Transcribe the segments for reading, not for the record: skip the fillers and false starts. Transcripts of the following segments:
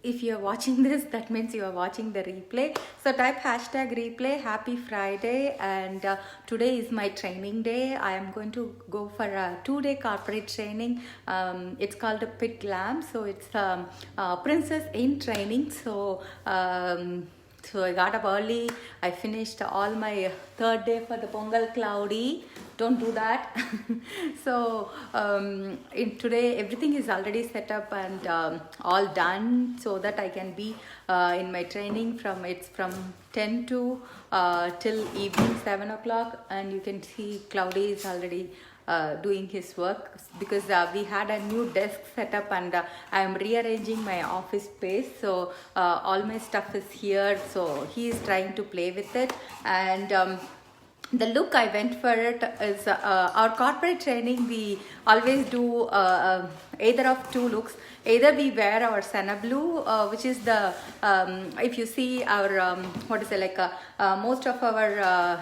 if you're watching this, that means you are watching the replay. So type hashtag replay. Happy Friday, and today is my training day. I am going to go for a 2-day corporate training. It's called a Pit Glam. So it's Princess in Training. So I got up early. I finished all my third day for the Pongal Cloudy. Don't do that. So in today everything is already set up and all done, so that I can be in my training from 10 to till evening 7 o'clock. And you can see Cloudy is already doing his work, because we had a new desk set up, and I am rearranging my office space. So all my stuff is here, so he is trying to play with it. And the look I went for it is our corporate training. We always do either of two looks. Either we wear our Senna blue, which is the if you see our most of our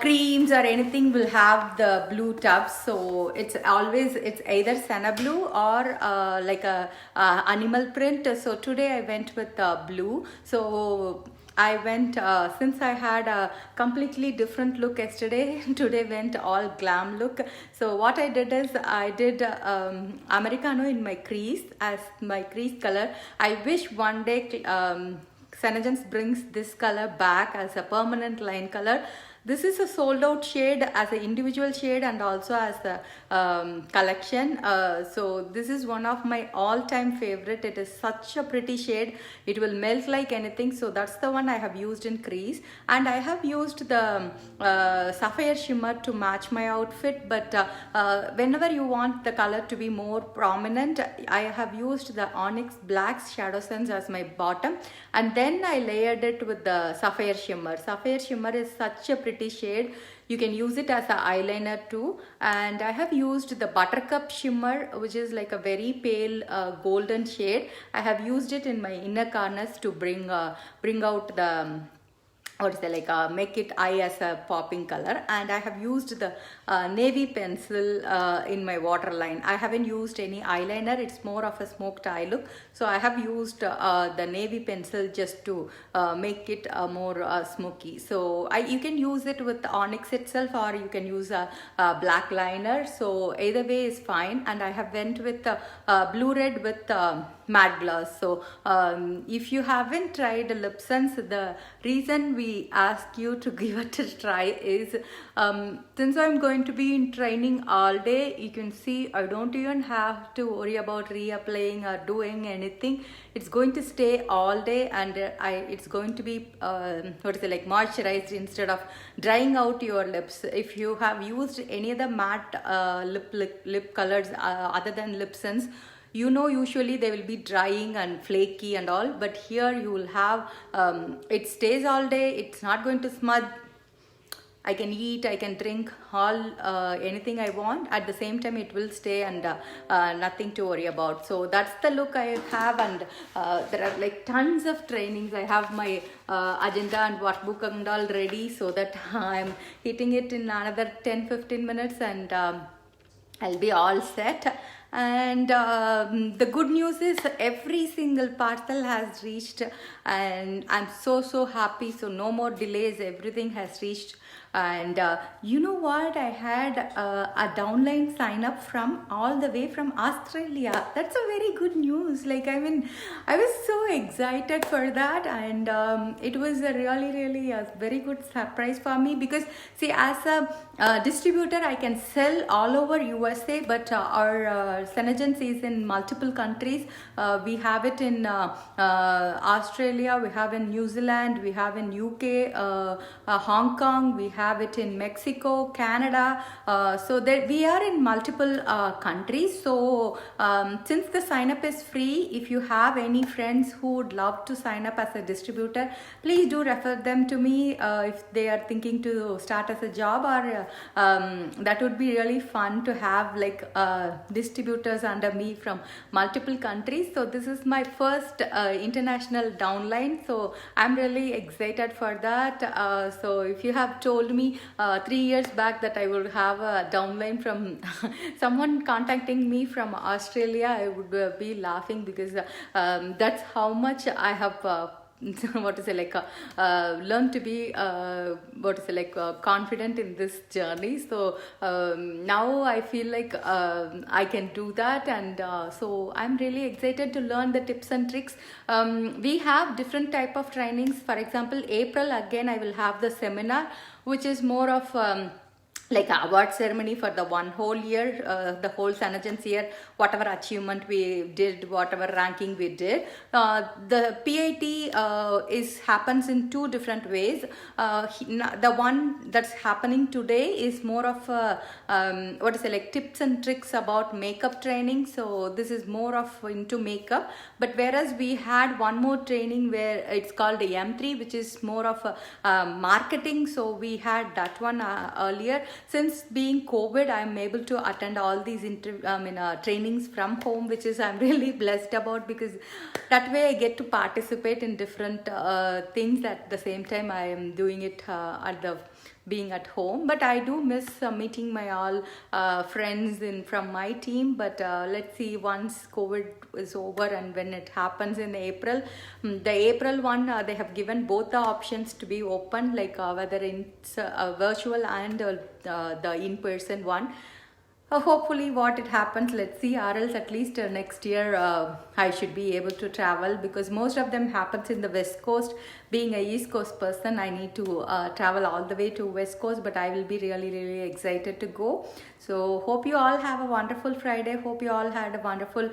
creams or anything will have the blue tubs. So it's either Senna blue or like a animal print. So today I went with blue. So I went, since I had a completely different look yesterday, today went all glam look. So what I did is I did Americano in my crease as my crease color. I wish one day Senegence brings this color back as a permanent line color. This is a sold out shade as an individual shade and also as a collection. So this is one of my all-time favorite. It is such a pretty shade. It will melt like anything. So that's the one I have used in crease. And I have used the sapphire shimmer to match my outfit. But whenever you want the color to be more prominent, I have used the Onyx Black Shadow Sense as my bottom. And then I layered it with the sapphire shimmer. Sapphire shimmer is such a pretty shade. You can use it as an eyeliner too. And I have used the Buttercup shimmer, which is like a very pale golden shade. I have used it in my inner corners to bring out the make it eye as a popping color. And I have used the navy pencil in my waterline. I haven't used any eyeliner. It's more of a smoked eye look. So I have used the navy pencil just to make it more smoky. So you can use it with Onyx itself, or you can use a black liner. So either way is fine. And I have went with blue red with matte gloss. So if you haven't tried Lipsense, the reason we ask you to give it a try is since I'm going to be in training all day, you can see I don't even have to worry about reapplying or doing anything. It's going to stay all day, and it's going to be moisturized instead of drying out your lips. If you have used any other matte lip colors other than Lipsense, you know usually they will be drying and flaky and all, but here you will have it stays all day. It's not going to smudge. I can eat, I can drink all anything I want. At the same time it will stay, and nothing to worry about. So that's the look I have. And there are like tons of trainings. I have my agenda and workbook and all ready, so that I'm hitting it in another 10-15 minutes, and I'll be all set. And the good news is every single parcel has reached, and I'm so happy. So no more delays, everything has reached. And you know what, I had a downline sign up from all the way from Australia. That's a very good news. Like, I mean, I was so excited for that. And it was a really a very good surprise for me, because see, as a distributor I can sell all over USA, but our Senegence is in multiple countries. We have it in Australia, we have in New Zealand, we have in UK, Hong Kong, we have it in Mexico, Canada. So that we are in multiple countries. So since the sign up is free, if you have any friends who would love to sign up as a distributor, please do refer them to me if they are thinking to start as a job, or that would be really fun to have like distributors under me from multiple countries. So this is my first international downline, so I'm really excited for that. So if you have told told me 3 years back that I would have a downline from someone contacting me from Australia, I would be laughing because that's how much I have what to say, like learn to be what to say, like confident in this journey. So now I feel like I can do that, and so I'm really excited to learn the tips and tricks. We have different type of trainings. For example, April again I will have the seminar, which is more of like a award ceremony for the one whole year, the whole Senegence year, whatever achievement we did, whatever ranking we did. The PIT happens in two different ways. The one that's happening today is more of what is it, like tips and tricks about makeup training. So this is more of into makeup. But whereas we had one more training where it's called M3, which is more of marketing. So we had that one earlier. Since being COVID, I'm able to attend all these trainings from home, which is I'm really blessed about, because that way I get to participate in different things at the same time I am doing it being at home. But I do miss meeting my all friends from my team. But let's see, once COVID is over and when it happens in April, the April one, they have given both the options to be open, like whether it's virtual and the in-person one. Hopefully what it happens, let's see, or else at least next year I should be able to travel, because most of them happens in the West Coast. Being a East Coast person, I need to travel all the way to West Coast, but I will be really excited to go. So hope you all have a wonderful Friday. Hope you all had a wonderful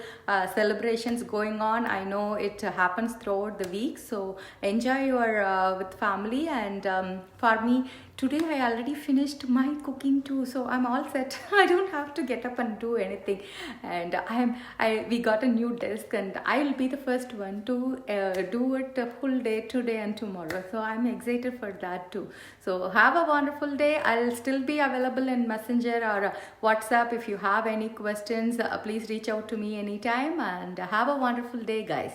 celebrations going on. I know it happens throughout the week, so enjoy your with family. And for me, today I already finished my cooking too, so I'm all set. I don't have to get up and do anything. And we got a new desk, and I will be the first one to do it a full day today and tomorrow. So I'm excited for that too. So have a wonderful day. I'll still be available in Messenger or WhatsApp. If you have any questions, please reach out to me anytime, and have a wonderful day, guys.